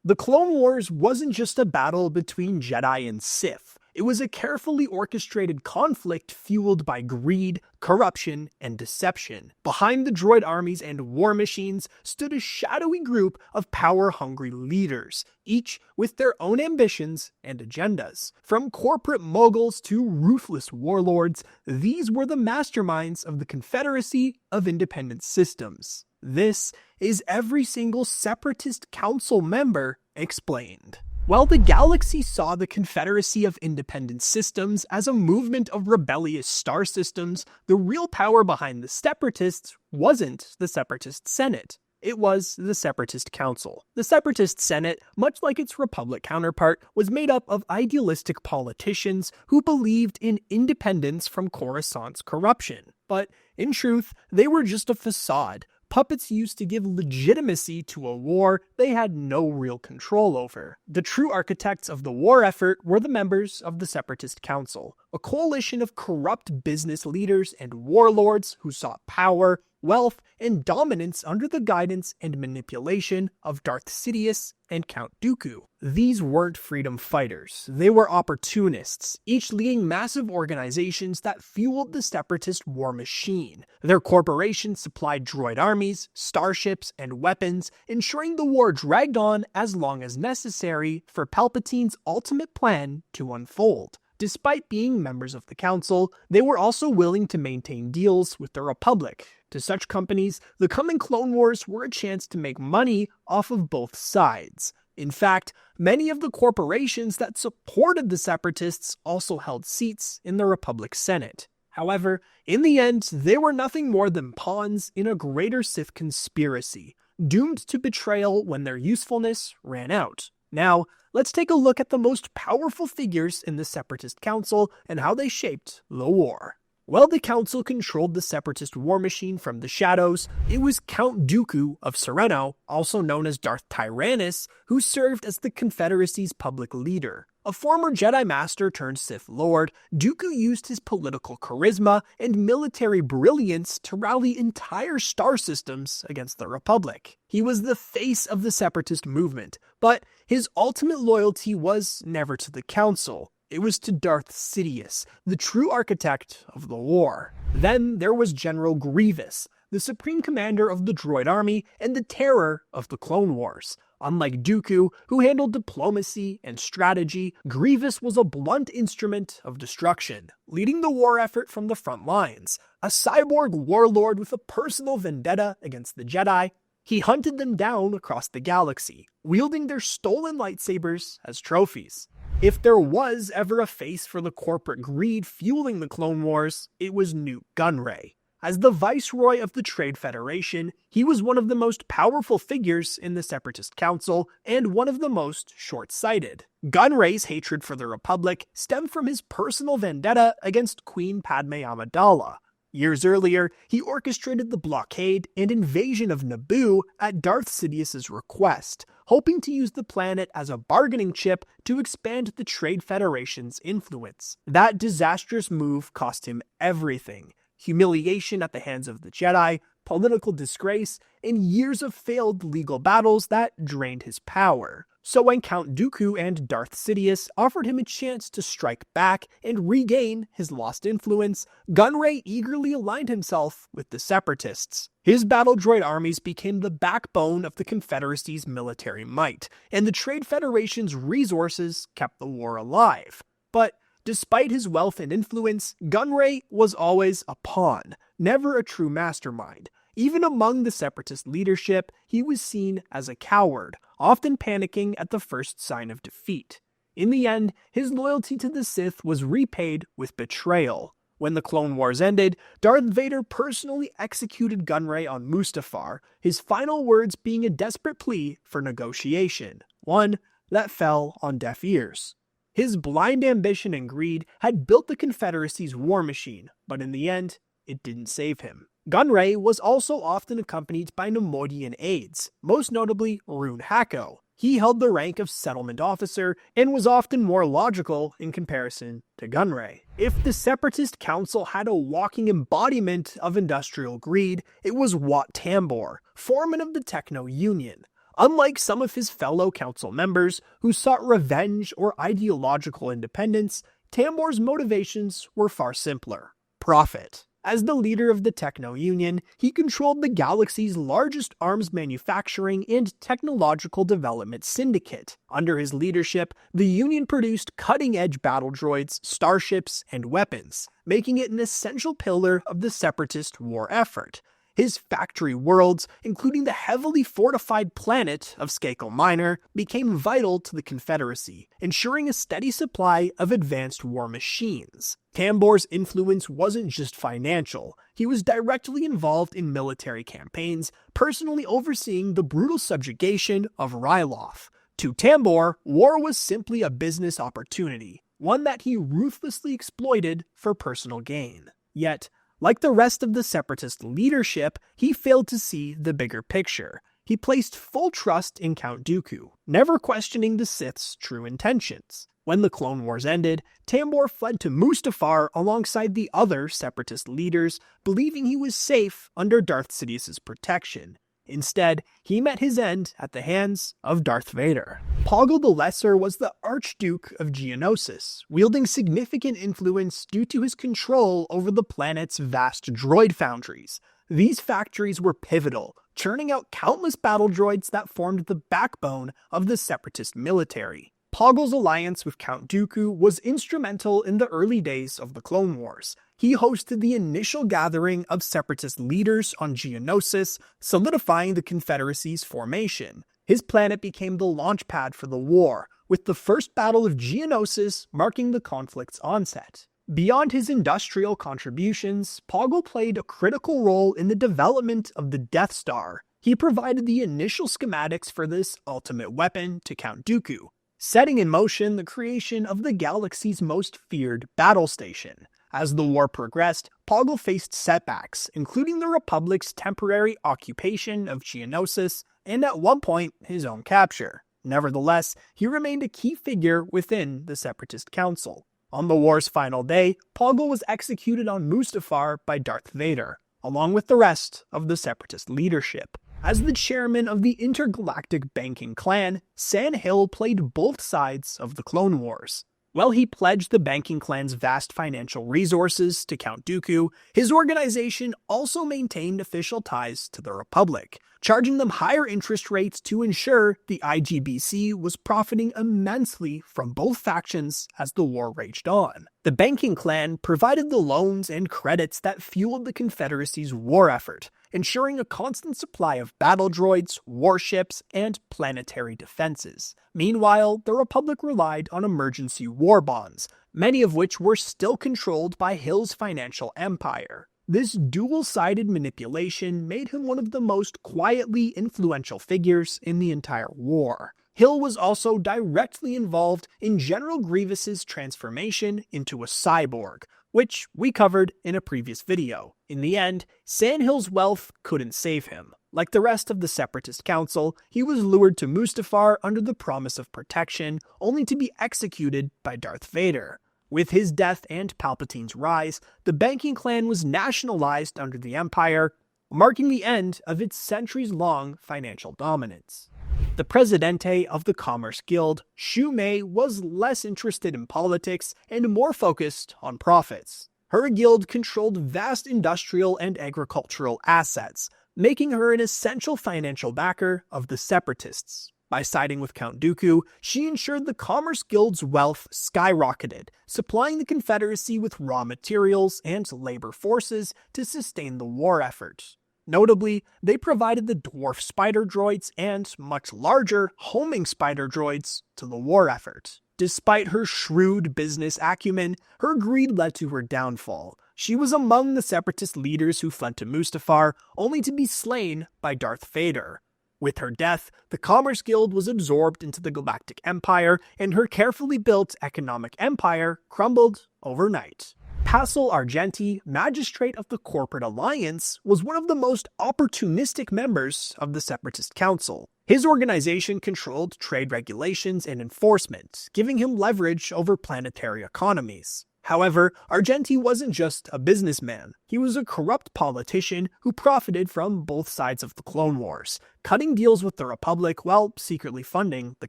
The Clone Wars wasn't just a battle between Jedi and Sith. It was a carefully orchestrated conflict fueled by greed, corruption, and deception. Behind the droid armies and war machines stood a shadowy group of power-hungry leaders, each with their own ambitions and agendas. From corporate moguls to ruthless warlords, these were the masterminds of the Confederacy of Independent Systems. This is every single Separatist Council member explained. While the galaxy saw the Confederacy of Independent Systems as a movement of rebellious star systems, the real power behind the Separatists wasn't the Separatist Senate. It was the Separatist Council. The Separatist Senate, much like its Republic counterpart, was made up of idealistic politicians who believed in independence from Coruscant's corruption. But in truth, they were just a facade. Puppets used to give legitimacy to a war they had no real control over. The true architects of the war effort were the members of the Separatist Council, a coalition of corrupt business leaders and warlords who sought power, wealth, and dominance under the guidance and manipulation of Darth Sidious and Count Dooku. These weren't freedom fighters, they were opportunists, each leading massive organizations that fueled the Separatist war machine. Their corporations supplied droid armies, starships, and weapons, ensuring the war dragged on as long as necessary for Palpatine's ultimate plan to unfold. Despite being members of the Council, they were also willing to maintain deals with the Republic. To such companies, the coming Clone Wars were a chance to make money off of both sides. In fact, many of the corporations that supported the Separatists also held seats in the Republic Senate. However, in the end, they were nothing more than pawns in a greater Sith conspiracy, doomed to betrayal when their usefulness ran out. Now, let's take a look at the most powerful figures in the Separatist Council and how they shaped the war. While the Council controlled the Separatist war machine from the shadows, it was Count Dooku of Sereno, also known as Darth Tyrannus, who served as the Confederacy's public leader. A former Jedi Master turned Sith Lord, Dooku used his political charisma and military brilliance to rally entire star systems against the Republic. He was the face of the Separatist movement, but his ultimate loyalty was never to the Council. It was to Darth Sidious, the true architect of the war. Then there was General Grievous, the supreme commander of the droid army and the terror of the Clone Wars. Unlike Dooku, who handled diplomacy and strategy, Grievous was a blunt instrument of destruction, leading the war effort from the front lines. A cyborg warlord with a personal vendetta against the Jedi, he hunted them down across the galaxy, wielding their stolen lightsabers as trophies. If there was ever a face for the corporate greed fueling the Clone Wars, it was Nute Gunray. As the Viceroy of the Trade Federation, he was one of the most powerful figures in the Separatist Council and one of the most short-sighted. Gunray's hatred for the Republic stemmed from his personal vendetta against Queen Padme Amidala. Years earlier, he orchestrated the blockade and invasion of Naboo at Darth Sidious's request, hoping to use the planet as a bargaining chip to expand the Trade Federation's influence. That disastrous move cost him everything: humiliation at the hands of the Jedi, political disgrace, and years of failed legal battles that drained his power. So when Count Dooku and Darth Sidious offered him a chance to strike back and regain his lost influence, Gunray eagerly aligned himself with the Separatists. His battle droid armies became the backbone of the Confederacy's military might, and the Trade Federation's resources kept the war alive. But despite his wealth and influence, Gunray was always a pawn, never a true mastermind. Even among the Separatist leadership, he was seen as a coward, often panicking at the first sign of defeat. In the end, his loyalty to the Sith was repaid with betrayal. When the Clone Wars ended, Darth Vader personally executed Gunray on Mustafar, his final words being a desperate plea for negotiation, one that fell on deaf ears. His blind ambition and greed had built the Confederacy's war machine, but in the end, it didn't save him. Gunray was also often accompanied by Neimoidian aides, most notably Rune Hako. He held the rank of settlement officer and was often more logical in comparison to Gunray. If the Separatist Council had a walking embodiment of industrial greed, it was Wat Tambor, foreman of the Techno Union. Unlike some of his fellow council members who sought revenge or ideological independence, Tambor's motivations were far simpler: profit. As the leader of the Techno-Union, he controlled the galaxy's largest arms manufacturing and technological development syndicate. Under his leadership, the Union produced cutting-edge battle droids, starships, and weapons, making it an essential pillar of the Separatist war effort. His factory worlds, including the heavily fortified planet of Skakel Minor, became vital to the Confederacy, ensuring a steady supply of advanced war machines. Tambor's influence wasn't just financial. He was directly involved in military campaigns, personally overseeing the brutal subjugation of Ryloth. To Tambor, war was simply a business opportunity, one that he ruthlessly exploited for personal gain. Yet, like the rest of the Separatist leadership, he failed to see the bigger picture. He placed full trust in Count Dooku, never questioning the Sith's true intentions. When the Clone Wars ended, Tambor fled to Mustafar alongside the other Separatist leaders, believing he was safe under Darth Sidious's protection. Instead, he met his end at the hands of Darth Vader. Poggle the Lesser was the Archduke of Geonosis, wielding significant influence due to his control over the planet's vast droid foundries. These factories were pivotal, churning out countless battle droids that formed the backbone of the Separatist military. Poggle's alliance with Count Dooku was instrumental in the early days of the Clone Wars. He hosted the initial gathering of Separatist leaders on Geonosis, solidifying the Confederacy's formation. His planet became the launchpad for the war, with the First Battle of Geonosis marking the conflict's onset. Beyond his industrial contributions, Poggle played a critical role in the development of the Death Star. He provided the initial schematics for this ultimate weapon to Count Dooku, setting in motion the creation of the galaxy's most feared battle station. As the war progressed, Poggle faced setbacks, including the Republic's temporary occupation of Geonosis, and at one point, his own capture. Nevertheless, he remained a key figure within the Separatist Council. On the war's final day, Poggle was executed on Mustafar by Darth Vader, along with the rest of the Separatist leadership. As the chairman of the intergalactic banking clan, San Hill played both sides of the Clone Wars. While he pledged the banking clan's vast financial resources to Count Dooku, his organization also maintained official ties to the Republic, charging them higher interest rates to ensure the IGBC was profiting immensely from both factions as the war raged on. The banking clan provided the loans and credits that fueled the Confederacy's war effort, ensuring a constant supply of battle droids, warships, and planetary defenses. Meanwhile, the Republic relied on emergency war bonds, many of which were still controlled by Hill's financial empire. This dual-sided manipulation made him one of the most quietly influential figures in the entire war. Hill was also directly involved in General Grievous's transformation into a cyborg, which we covered in a previous video. In the end, San Hill's wealth couldn't save him. Like the rest of the Separatist Council, he was lured to Mustafar under the promise of protection, only to be executed by Darth Vader. With his death and Palpatine's rise, the banking clan was nationalized under the Empire, marking the end of its centuries-long financial dominance. The Presidente of the Commerce Guild, Shu Mei, was less interested in politics and more focused on profits. Her guild controlled vast industrial and agricultural assets, making her an essential financial backer of the Separatists. By siding with Count Dooku, she ensured the Commerce Guild's wealth skyrocketed, supplying the Confederacy with raw materials and labor forces to sustain the war effort. Notably, they provided the dwarf spider droids and much larger homing spider droids to the war effort. Despite her shrewd business acumen, her greed led to her downfall. She was among the Separatist leaders who fled to Mustafar, only to be slain by Darth Vader. With her death, the Commerce Guild was absorbed into the Galactic Empire, and her carefully built economic empire crumbled overnight. Pascal Argenti, Magistrate of the Corporate Alliance, was one of the most opportunistic members of the Separatist Council. His organization controlled trade regulations and enforcement, giving him leverage over planetary economies. However, Argenti wasn't just a businessman. He was a corrupt politician who profited from both sides of the Clone Wars, cutting deals with the Republic while secretly funding the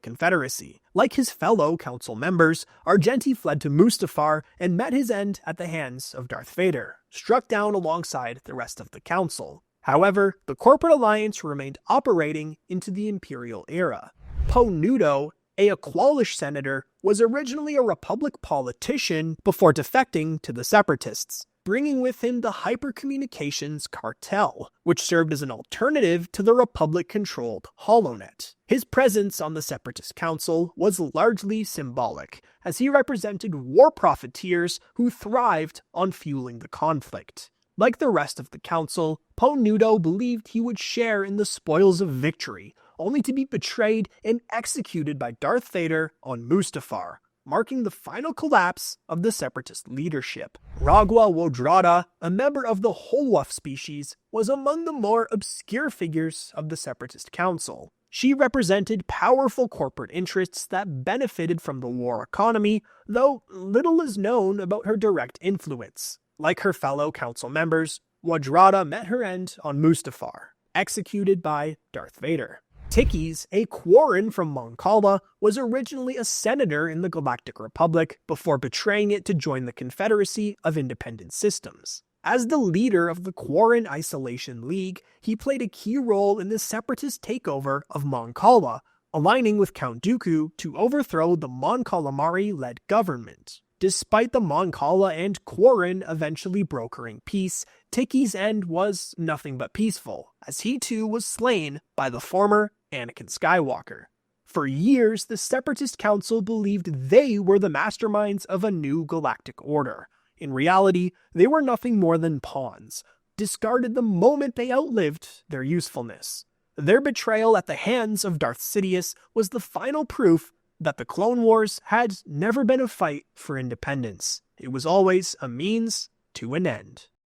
Confederacy. Like his fellow council members, Argenti fled to Mustafar and met his end at the hands of Darth Vader, struck down alongside the rest of the council. However, the corporate alliance remained operating into the Imperial era. Poe Nudo, a Aqualish senator, was originally a Republic politician before defecting to the Separatists, bringing with him the Hypercommunications Cartel, which served as an alternative to the Republic-controlled HoloNet. His presence on the Separatist Council was largely symbolic, as he represented war profiteers who thrived on fueling the conflict. Like the rest of the Council, Poe Nudo believed he would share in the spoils of victory, only to be betrayed and executed by Darth Vader on Mustafar, marking the final collapse of the Separatist leadership. Ragwa Wodrada, a member of the Holwuff species, was among the more obscure figures of the Separatist Council. She represented powerful corporate interests that benefited from the war economy, though little is known about her direct influence. Like her fellow council members, Wodrada met her end on Mustafar, executed by Darth Vader. Tikis, a Quarren from Mon Cala, was originally a senator in the Galactic Republic before betraying it to join the Confederacy of Independent Systems. As the leader of the Quarren Isolation League, he played a key role in the separatist takeover of Mon Cala, aligning with Count Dooku to overthrow the Mon Calamari-led government. Despite the Mon Cala and Quarren eventually brokering peace, Tiki's end was nothing but peaceful, as he too was slain by the former Anakin Skywalker. For years, the Separatist Council believed they were the masterminds of a new galactic order. In reality, they were nothing more than pawns, discarded the moment they outlived their usefulness. Their betrayal at the hands of Darth Sidious was the final proof that the Clone Wars had never been a fight for independence. It was always a means to an end.